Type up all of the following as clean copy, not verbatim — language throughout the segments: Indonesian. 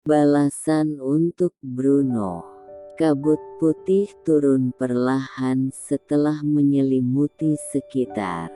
Balasan untuk Bruno. Kabut putih turun perlahan setelah menyelimuti sekitar.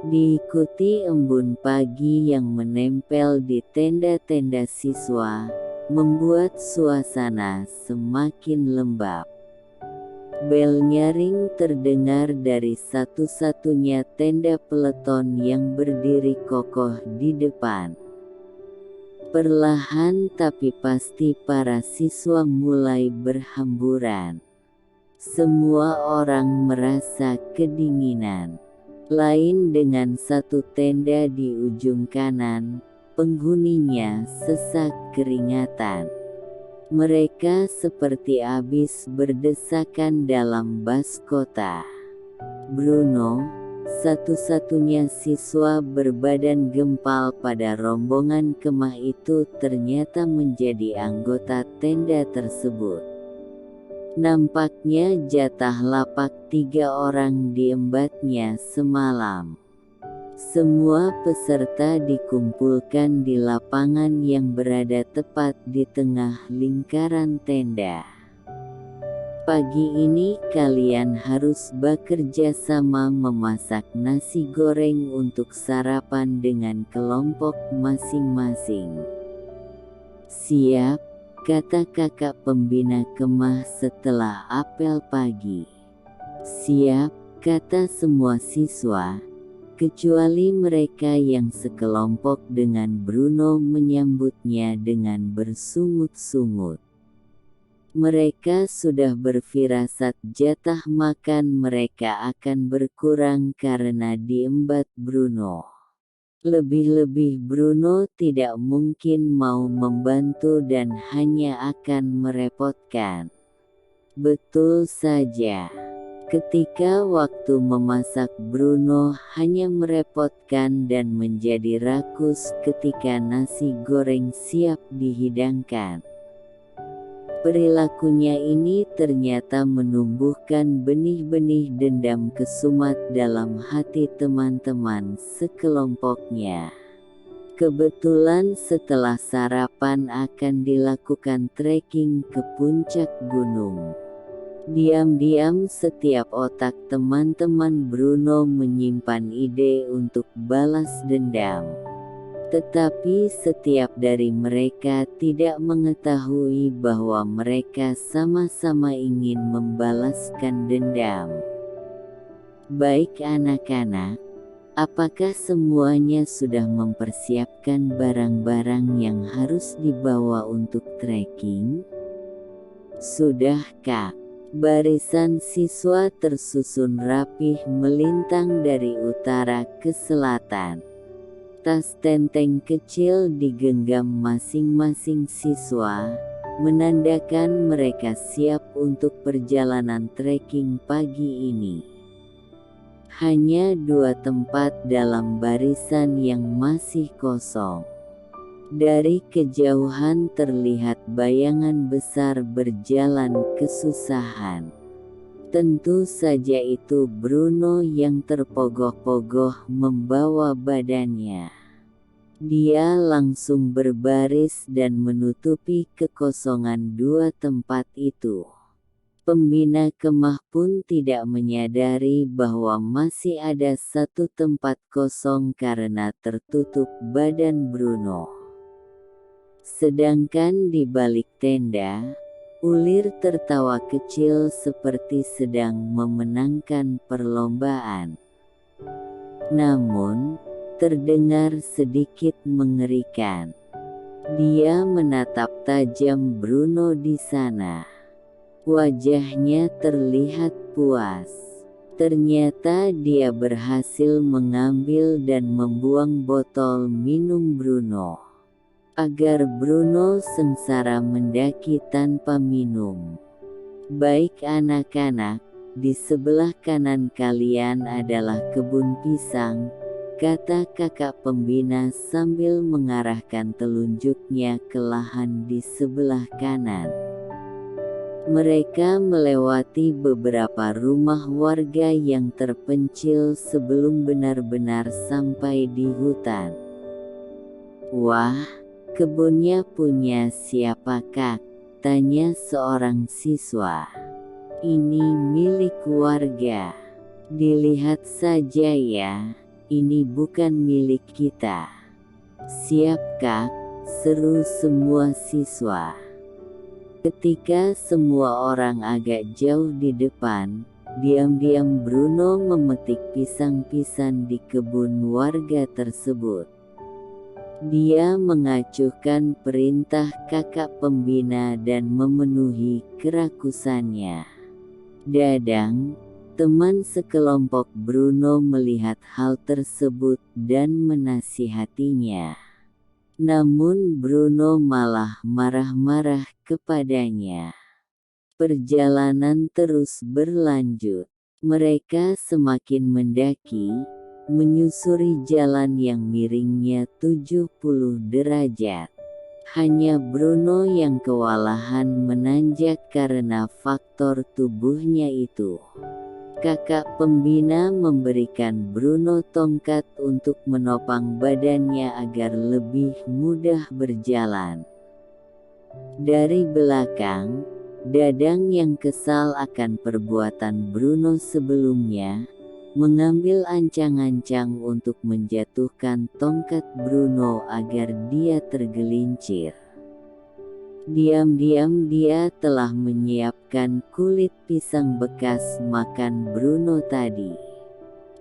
Diikuti embun pagi yang menempel di tenda-tenda siswa, membuat suasana semakin lembab. Bel nyaring terdengar dari satu-satunya tenda peleton yang berdiri kokoh di depan. Perlahan tapi pasti para siswa mulai berhamburan. Semua orang merasa kedinginan. Lain dengan satu tenda di ujung kanan, penghuninya sesak keringatan. Mereka seperti habis berdesakan dalam bas kota. Bruno, satu-satunya siswa berbadan gempal pada rombongan kemah itu, ternyata menjadi anggota tenda tersebut. Nampaknya jatah lapak 3 orang diembatnya semalam. Semua peserta dikumpulkan di lapangan yang berada tepat di tengah lingkaran tenda. Pagi ini kalian harus bekerja sama memasak nasi goreng untuk sarapan dengan kelompok masing-masing. Siap, kata kakak pembina kemah setelah apel pagi. Siap, kata semua siswa, kecuali mereka yang sekelompok dengan Bruno menyambutnya dengan bersungut-sungut. Mereka sudah berfirasat jatah makan mereka akan berkurang karena diembat Bruno. Lebih-lebih Bruno tidak mungkin mau membantu dan hanya akan merepotkan. Betul saja. Ketika waktu memasak Bruno hanya merepotkan dan menjadi rakus ketika nasi goreng siap dihidangkan. Perilakunya ini ternyata menumbuhkan benih-benih dendam kesumat dalam hati teman-teman sekelompoknya. Kebetulan setelah sarapan akan dilakukan trekking ke puncak gunung. Diam-diam setiap otak teman-teman Bruno menyimpan ide untuk balas dendam. Tetapi setiap dari mereka tidak mengetahui bahwa mereka sama-sama ingin membalaskan dendam. Baik anak-anak, apakah semuanya sudah mempersiapkan barang-barang yang harus dibawa untuk trekking? Sudah, Kak. Barisan siswa tersusun rapih melintang dari utara ke selatan. Tas tenteng kecil digenggam masing-masing siswa, menandakan mereka siap untuk perjalanan trekking pagi ini. Hanya 2 tempat dalam barisan yang masih kosong. Dari kejauhan terlihat bayangan besar berjalan kesusahan. Tentu saja itu Bruno yang terpogoh-pogoh membawa badannya. Dia langsung berbaris dan menutupi kekosongan 2 tempat itu. Pembina kemah pun tidak menyadari bahwa masih ada 1 tempat kosong karena tertutup badan Bruno. Sedangkan di balik tenda, ulir tertawa kecil seperti sedang memenangkan perlombaan. Namun, terdengar sedikit mengerikan. Dia menatap tajam Bruno di sana. Wajahnya terlihat puas. Ternyata dia berhasil mengambil dan membuang botol minum Bruno. Agar Bruno sengsara mendaki tanpa minum. Baik anak-anak, di sebelah kanan kalian adalah kebun pisang, kata kakak pembina sambil mengarahkan telunjuknya ke lahan di sebelah kanan. Mereka melewati beberapa rumah warga yang terpencil sebelum benar-benar sampai di hutan. Wah, Kebunnya punya siapa, Kak? Tanya seorang siswa. Ini milik warga. Dilihat saja ya, ini bukan milik kita. Siap, Kak? Seru semua siswa. Ketika semua orang agak jauh di depan, diam-diam Bruno memetik pisang-pisang di kebun warga tersebut. Dia mengacuhkan perintah kakak pembina dan memenuhi kerakusannya. Dadang, teman sekelompok Bruno, melihat hal tersebut dan menasihatinya. Namun Bruno malah marah-marah kepadanya. Perjalanan terus berlanjut. Mereka semakin mendaki, menyusuri jalan yang miringnya 70 derajat. Hanya Bruno yang kewalahan menanjak karena faktor tubuhnya itu. Kakak pembina memberikan Bruno tongkat untuk menopang badannya agar lebih mudah berjalan. Dari belakang, Dadang yang kesal akan perbuatan Bruno sebelumnya, mengambil ancang-ancang untuk menjatuhkan tongkat Bruno agar dia tergelincir. Diam-diam dia telah menyiapkan kulit pisang bekas makan Bruno tadi.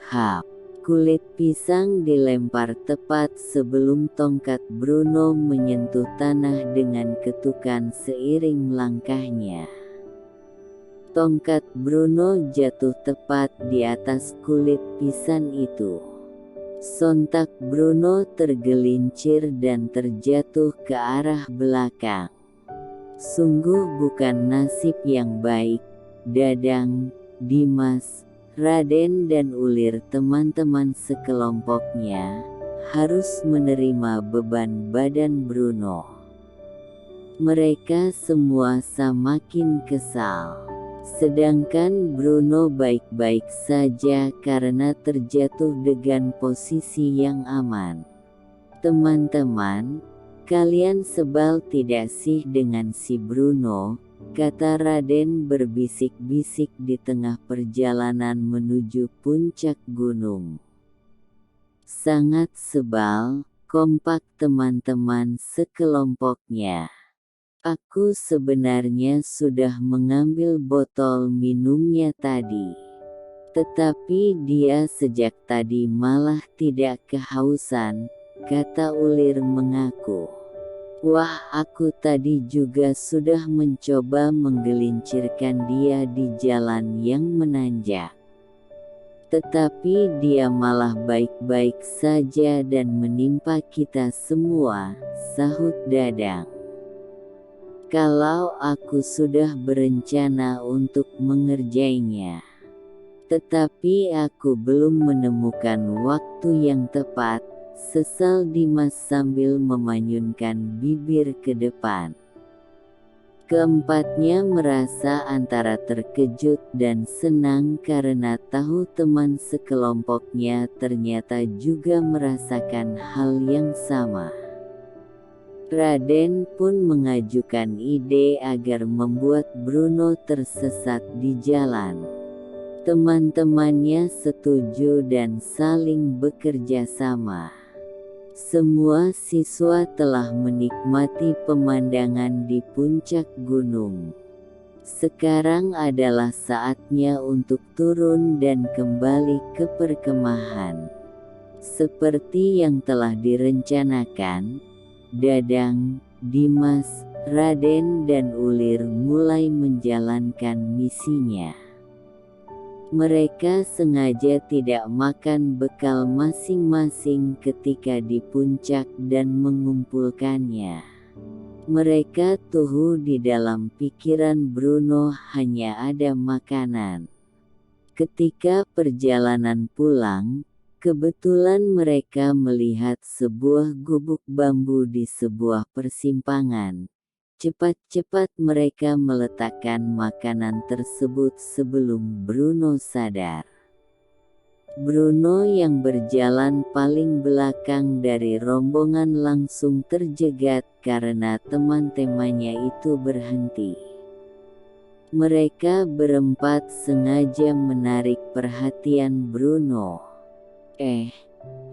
Hap! Kulit pisang dilempar tepat sebelum tongkat Bruno menyentuh tanah dengan ketukan seiring langkahnya. Tongkat Bruno jatuh tepat di atas kulit pisang itu. Sontak Bruno tergelincir dan terjatuh ke arah belakang. Sungguh bukan nasib yang baik, Dadang, Dimas, Raden dan Ulir, teman-teman sekelompoknya, harus menerima beban badan Bruno. Mereka semua semakin kesal. Sedangkan Bruno baik-baik saja karena terjatuh dengan posisi yang aman. Teman-teman, kalian sebal tidak sih dengan si Bruno? Kata Raden berbisik-bisik di tengah perjalanan menuju puncak gunung. Sangat sebal, kompak teman-teman sekelompoknya. Aku sebenarnya sudah mengambil botol minumnya tadi. Tetapi dia sejak tadi malah tidak kehausan, kata Ulir mengaku. Wah, aku tadi juga sudah mencoba menggelincirkan dia di jalan yang menanjak. Tetapi dia malah baik-baik saja dan menimpa kita semua, sahut Dadang. Kalau aku sudah berencana untuk mengerjainya. Tetapi aku belum menemukan waktu yang tepat, sesal Dimas sambil memanyunkan bibir ke depan. Keempatnya merasa antara terkejut dan senang karena tahu teman sekelompoknya ternyata juga merasakan hal yang sama. Raden pun mengajukan ide agar membuat Bruno tersesat di jalan. Teman-temannya setuju dan saling bekerja sama. Semua siswa telah menikmati pemandangan di puncak gunung. Sekarang adalah saatnya untuk turun dan kembali ke perkemahan. Seperti yang telah direncanakan, Dadang, Dimas, Raden dan Ulir mulai menjalankan misinya. Mereka sengaja tidak makan bekal masing-masing ketika di puncak dan mengumpulkannya. Mereka tuhu di dalam pikiran Bruno hanya ada makanan. Ketika perjalanan pulang, kebetulan mereka melihat sebuah gubuk bambu di sebuah persimpangan. Cepat-cepat mereka meletakkan makanan tersebut sebelum Bruno sadar. Bruno yang berjalan paling belakang dari rombongan langsung terjegat karena teman-temannya itu berhenti. Mereka berempat sengaja menarik perhatian Bruno.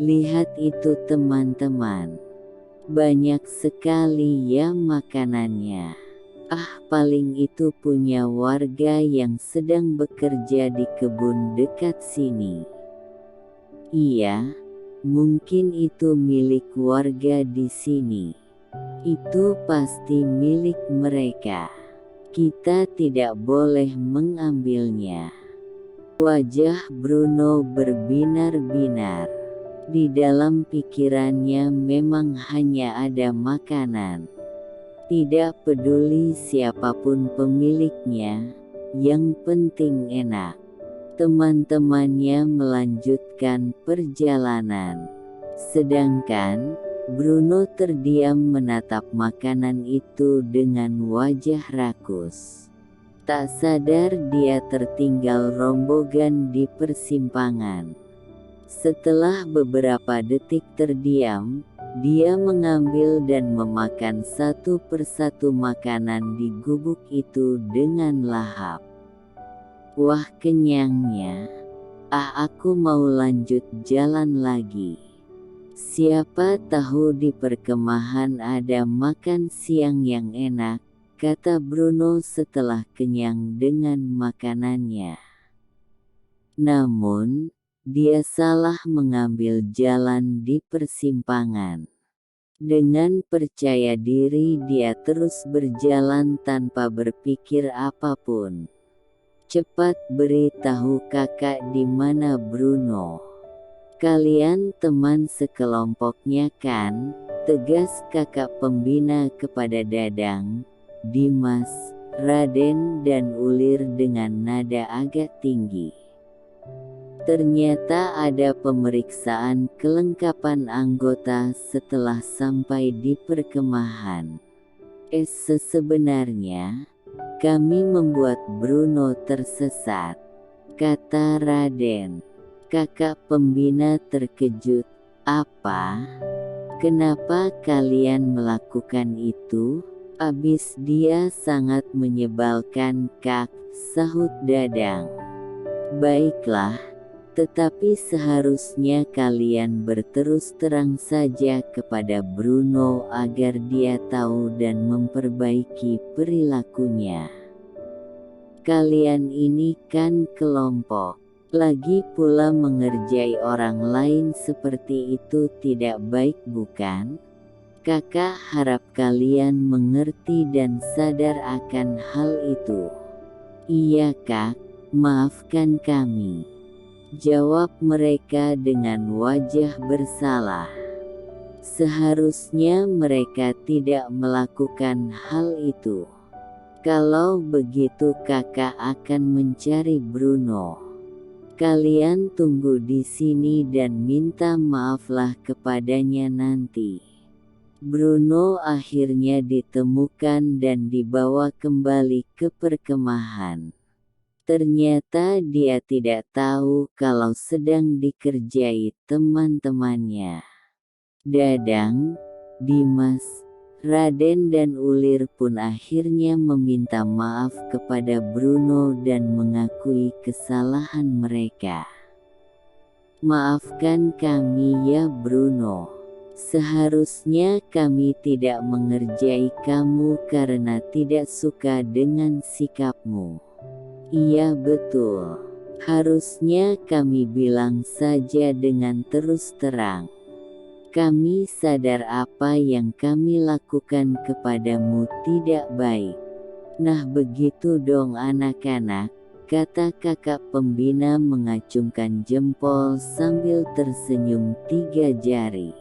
Lihat itu teman-teman. Banyak sekali ya makanannya. Paling itu punya warga yang sedang bekerja di kebun dekat sini. Iya, mungkin itu milik warga di sini. Itu pasti milik mereka. Kita tidak boleh mengambilnya. Wajah Bruno berbinar-binar. Di dalam pikirannya memang hanya ada makanan. Tidak peduli siapapun pemiliknya, yang penting enak. Teman-temannya melanjutkan perjalanan. Sedangkan Bruno terdiam menatap makanan itu dengan wajah rakus. Tak sadar dia tertinggal rombongan di persimpangan. Setelah beberapa detik terdiam, dia mengambil dan memakan satu persatu makanan di gubuk itu dengan lahap. Wah, kenyangnya. Aku mau lanjut jalan lagi. Siapa tahu di perkemahan ada makan siang yang enak, kata Bruno setelah kenyang dengan makanannya. Namun, dia salah mengambil jalan di persimpangan. Dengan percaya diri dia terus berjalan tanpa berpikir apapun. Cepat beritahu kakak di mana Bruno. Kalian teman sekelompoknya kan? Tegas kakak pembina kepada Dadang, Dimas, Raden dan Ulir dengan nada agak tinggi. Ternyata ada pemeriksaan kelengkapan anggota setelah sampai di perkemahan. Sebenarnya, kami membuat Bruno tersesat, kata Raden. Kakak pembina terkejut. Apa? Kenapa kalian melakukan itu? Abis dia sangat menyebalkan Kak, sahut Dadang. Baiklah. Tetapi seharusnya kalian berterus terang saja kepada Bruno agar dia tahu dan memperbaiki perilakunya. Kalian ini kan kelompok. Lagi pula mengerjai orang lain seperti itu tidak baik bukan? Kakak harap kalian mengerti dan sadar akan hal itu. Iya Kak, maafkan kami. Jawab mereka dengan wajah bersalah. Seharusnya mereka tidak melakukan hal itu. Kalau begitu kakak akan mencari Bruno. Kalian tunggu di sini dan minta maaflah kepadanya nanti. Bruno akhirnya ditemukan dan dibawa kembali ke perkemahan. Ternyata dia tidak tahu kalau sedang dikerjai teman-temannya. Dadang, Dimas, Raden dan Ulir pun akhirnya meminta maaf kepada Bruno dan mengakui kesalahan mereka. Maafkan kami ya Bruno. Seharusnya kami tidak mengerjai kamu karena tidak suka dengan sikapmu. Iya betul. Harusnya kami bilang saja dengan terus terang. Kami sadar apa yang kami lakukan kepadamu tidak baik. Nah begitu dong anak-anak, kata kakak pembina mengacungkan jempol sambil tersenyum 3 jari.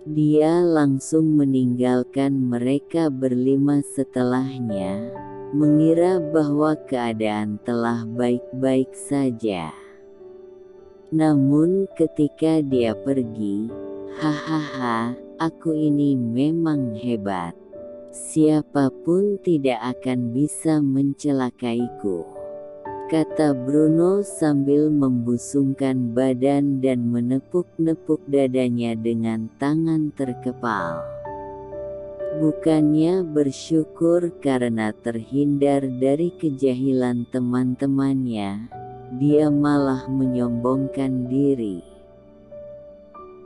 Dia langsung meninggalkan mereka berlima setelahnya, mengira bahwa keadaan telah baik-baik saja. Namun ketika dia pergi, hahaha, aku ini memang hebat. Siapapun tidak akan bisa mencelakaiku. kata Bruno sambil membusungkan badan dan menepuk-nepuk dadanya dengan tangan terkepal. Bukannya bersyukur karena terhindar dari kejahilan teman-temannya, dia malah menyombongkan diri.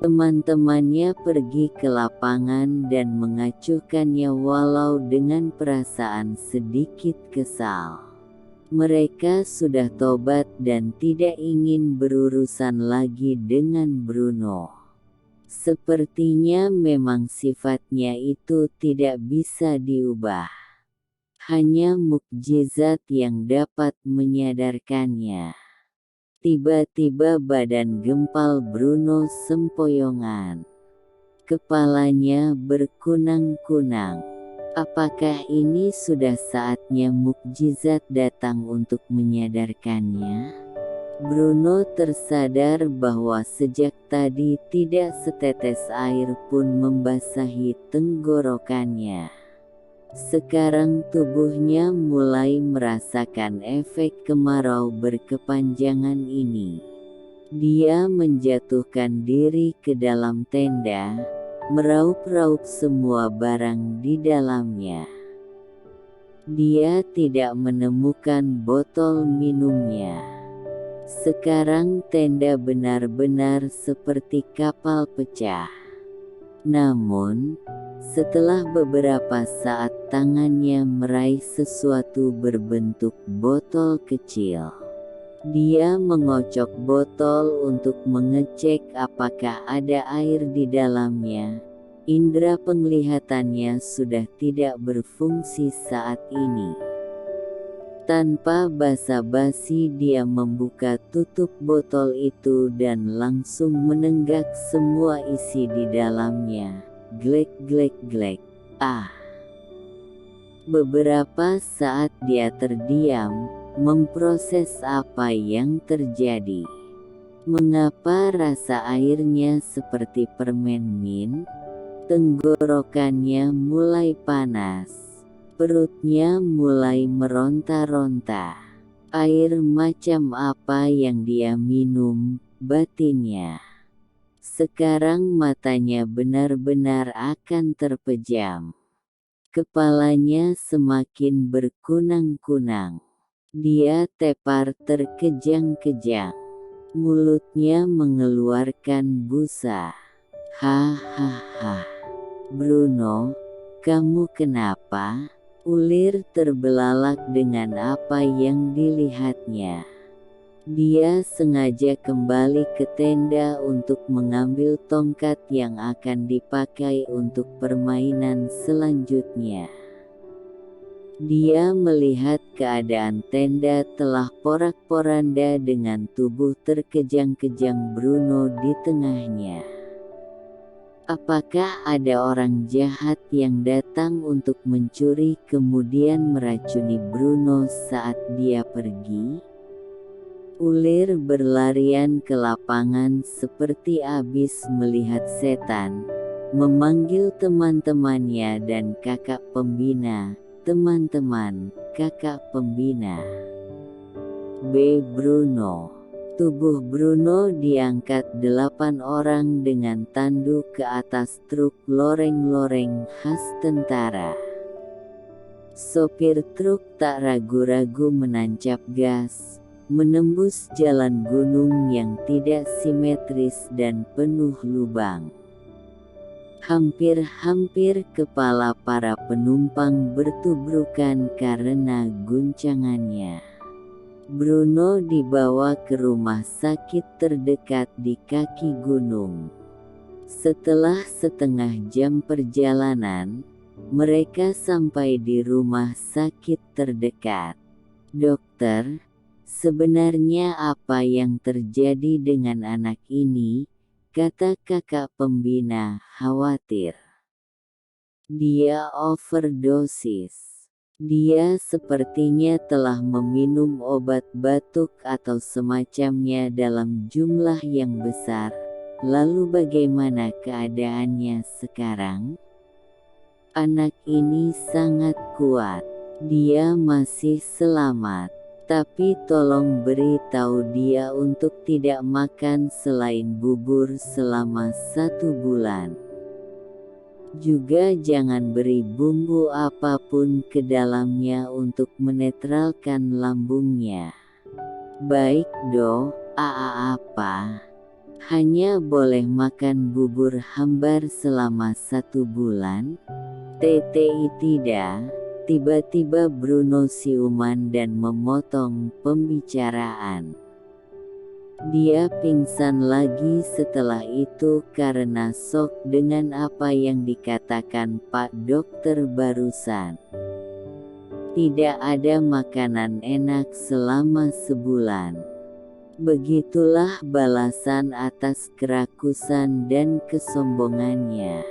Teman-temannya pergi ke lapangan dan mengacuhkannya walau dengan perasaan sedikit kesal. Mereka sudah tobat dan tidak ingin berurusan lagi dengan Bruno. Sepertinya memang sifatnya itu tidak bisa diubah. Hanya mukjizat yang dapat menyadarkannya. Tiba-tiba badan gempal Bruno sempoyongan. Kepalanya berkunang-kunang. Apakah ini sudah saatnya mukjizat datang untuk menyadarkannya? Bruno tersadar bahwa sejak tadi tidak setetes air pun membasahi tenggorokannya. Sekarang tubuhnya mulai merasakan efek kemarau berkepanjangan ini. Dia menjatuhkan diri ke dalam tenda, meraup-raup semua barang di dalamnya. Dia tidak menemukan botol minumnya. Sekarang tenda benar-benar seperti kapal pecah. Namun, setelah beberapa saat tangannya meraih sesuatu berbentuk botol kecil. Dia mengocok botol untuk mengecek apakah ada air di dalamnya. Indera penglihatannya sudah tidak berfungsi saat ini. Tanpa basa-basi dia membuka tutup botol itu dan langsung menenggak semua isi di dalamnya. Glek glek glek. Beberapa saat dia terdiam, memproses apa yang terjadi. Mengapa rasa airnya seperti permen mint? Tenggorokannya mulai panas. Perutnya mulai meronta-ronta. Air macam apa yang dia minum, batinnya. Sekarang matanya benar-benar akan terpejam. Kepalanya semakin berkunang-kunang. Dia tepar terkejang-kejang. Mulutnya mengeluarkan busa. Hahaha. Bruno, kamu kenapa? Ulir terbelalak dengan apa yang dilihatnya. Dia sengaja kembali ke tenda untuk mengambil tongkat yang akan dipakai untuk permainan selanjutnya. Dia melihat keadaan tenda telah porak-poranda dengan tubuh terkejang-kejang Bruno di tengahnya. Apakah ada orang jahat yang datang untuk mencuri kemudian meracuni Bruno saat dia pergi? Ulir berlarian ke lapangan seperti abis melihat setan, memanggil teman-temannya dan kakak pembina. Teman-teman, kakak pembina. Bruno. Tubuh Bruno diangkat 8 orang dengan tanduk ke atas truk loreng-loreng khas tentara. Sopir truk tak ragu-ragu menancap gas, menembus jalan gunung yang tidak simetris dan penuh lubang. Hampir-hampir kepala para penumpang bertubrukan karena guncangannya. Bruno dibawa ke rumah sakit terdekat di kaki gunung. Setelah setengah jam perjalanan, mereka sampai di rumah sakit terdekat. Dokter, sebenarnya apa yang terjadi dengan anak ini? Kata kakak pembina, khawatir. Dia overdosis. Dia sepertinya telah meminum obat batuk atau semacamnya dalam jumlah yang besar. Lalu bagaimana keadaannya sekarang? Anak ini sangat kuat. Dia masih selamat. Tapi tolong beritahu dia untuk tidak makan selain bubur selama 1 bulan. Juga jangan beri bumbu apapun ke dalamnya untuk menetralkan lambungnya. Baik dok, apa? Hanya boleh makan bubur hambar selama 1 bulan? TTI tidak. Tiba-tiba Bruno siuman dan memotong pembicaraan. Dia pingsan lagi setelah itu karena shock dengan apa yang dikatakan Pak Dokter barusan. Tidak ada makanan enak selama sebulan. Begitulah balasan atas kerakusan dan kesombongannya.